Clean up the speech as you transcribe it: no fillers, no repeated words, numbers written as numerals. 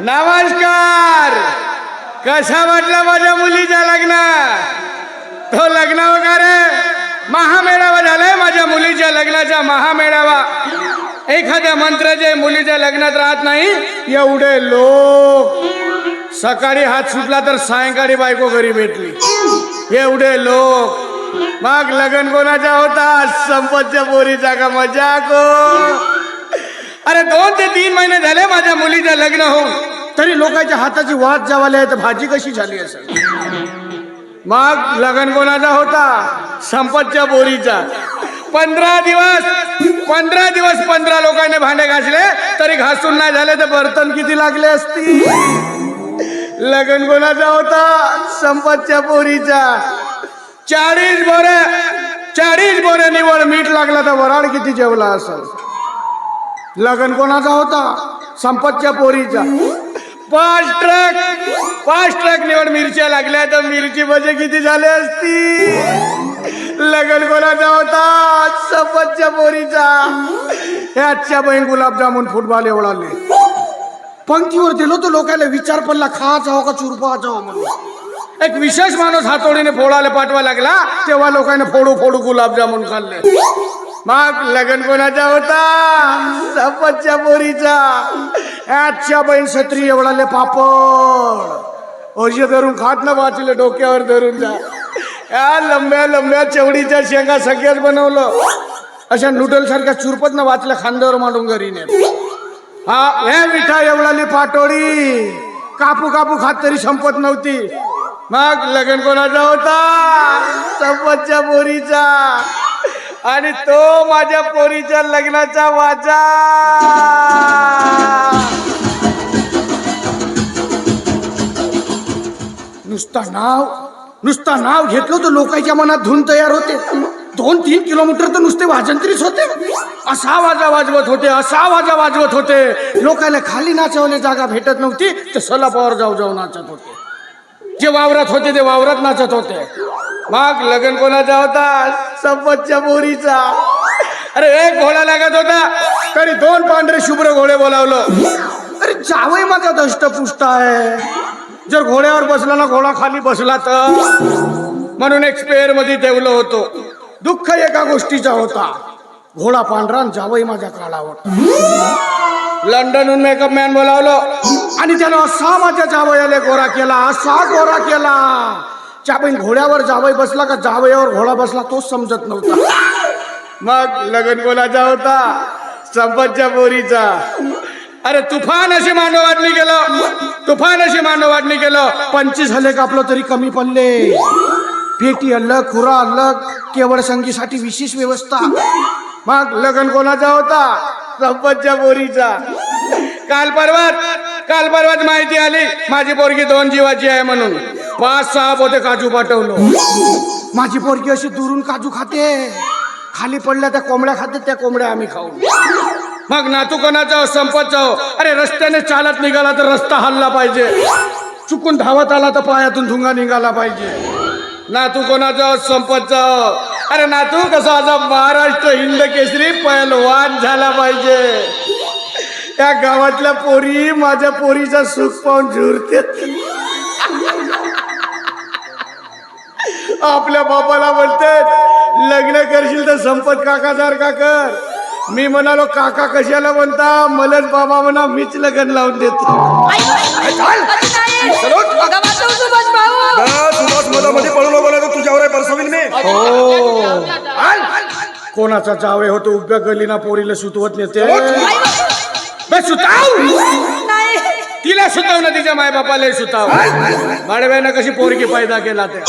नमस्कार. कसा वाटला माझ्या मुलीच्या लग्न? तो लग्न वगैरे महामेळावा झालाय. माझ्या मुलीच्या लग्नाचा महामेळावा. एखाद्या मंत्र्याच्या मुलीच्या लग्नात राहत नाही एवढे लोक. सकाळी हात सुटला तर सायंकाळी बायको घरी भेटली. एवढे लोक. मग लग्न कोणाचा होता? संपतच्या पोरीचा का? मजाक हो. अरे 2 ते 3 महिने झाले माझ्या मुलीचं लग्न होऊन, तरी लोकांच्या हाताची वाद जावाले आहे. तर भाजी कशी झाली असेल? मग लग्न कोणाचा होता? संपतच्या पोरीचा. 15 दिवस 15 लोकांनी भांडे घासले तरी घासून नाही झाले तर बर्तन किती लागले असती? लग्न कोणाचा होता? संपतच्या पोरीचा. 40 बोरे निवड मीठ लागला तर वराड किती जेवला असेल? लग्न कोणाचा होता? संपतच्या पोरीचा. 5 ट्रक निवड मिरच्या लागल्या तर मिरची भजे किती झाले असती? लग्न कोणाचा होता? संपतच्या पोरीचा. ह्याच्या बहीण गुलाबजामुन फुटबॉल एवढाले. पंक्तीवर दिलो तो लोकांना विचार पडला खाच हो का चुरपा जाओ म्हणून. एक विशेष माणूस हातोडीने फोडायला पाठवा लागला तेव्हा लोकांना फोडू गुलाबजामुन खाल्ले. मग लग्न कोणाचा होता? संपतच्या पोरीचा. ह्याच्या बहीण सत्री एवढाले पापड ओझे धरून खात न वाचले डोक्यावर धरून जा. या लंब्या चवडीच्या शेंगा सगळ्याच बनवलं. अशा नूडल सारख्या चुरपत न वाचल्या खांद्यावर मांडून घरी ने. हा हे मिठा एवढाली पाटोळी कापू खात तरी संपत नव्हती. मग लग्न कोणाचा होता? संपतच्या पोरीचा. आणि तो माझ्या पोरीच्या लग्नाचा वाचा. नुसता नाव घेतलं तर लोकांच्या मनात धून तयार होते. 2-3 किलोमीटर तर नुसते वाजंत्रीच होते. असा वाजा वाजवत होते. लोकांना खाली नाचवले जागा भेटत नव्हती तर सलापावर जाऊ नाचत होते. जे वावरात होते ते वावरात नाचत होते. मग लग्न कोणाचा होता? संपतच्या पोरीचा. अरे एक घोडा लागत होता तरी 2 पांढरे शुभ्र घोडे बोलावलं. अरे जावई माझा दष्टपुष्ट आहे. जर घोड्यावर बसला ना घोडा खाली बसला तर म्हणून एक स्पेअर मध्ये ठेवलं होतं. दुःख एका गोष्टीचा होता. घोडा पांढरा जावई माझ्या काळा होता. लंडनहून मेकअप मॅन बोलावलं आणि त्यानं असा माझ्या जावयाला गोरा केला. चाबीन घोड्यावर जावई बसला का जावयावर घोडा बसला तोच समजत नव्हता. मग लग्न कोणाचा होता? संपतच्या पोरीचा. अरे तुफान अशी मांडव वाटणी केलं. 25 हल्ले कापलं तरी कमी पडले. पेटी अलग खुरा अलग केवळ संगीसाठी विशेष व्यवस्था. मग लग्न कोणाचा होता? संपतच्या पोरीचा. काल परवाच माहिती आली माझी पोरगी 2 जीवाची आहे म्हणून. 5-6 पोते काजू पाठवलं. माझी पोरगी अशी दुरून काजू खाते. खाली पडल्या त्या कोंबड्या खाते. त्या कोंबड्या आम्ही खाऊ. मग नातू कोणाचा? संपतचा. अरे रस्त्याने चालत निघाला तर रस्ता हल्ला पाहिजे. चुकून धावत आला तर पायातून धुंगा निघाला पाहिजे. नातू कोणाचा? संपतचा. अरे नातू कसा आता महाराष्ट्र हिंद केसरी पैलवान झाला पाहिजे. या गावातल्या पोरी माझ्या पोरीचा सुख पाहून झुरते. आपल्या बापाला म्हणतात लग्न करशील तर संपत काकासारखा कर. मी म्हणालो काका कशाला म्हणता? मलाच बाबा म्हणा मीच लग्न लावून देतो. तुझ्यावर बरसवीन मी. कोणाचा जावे होतो उभ्या गलीना पोरीला सुतवत नेते. तिला सुताव ना तिच्या माय बापाला सुताव. माडव्यानं कशी पोरगी पैदा केला ते.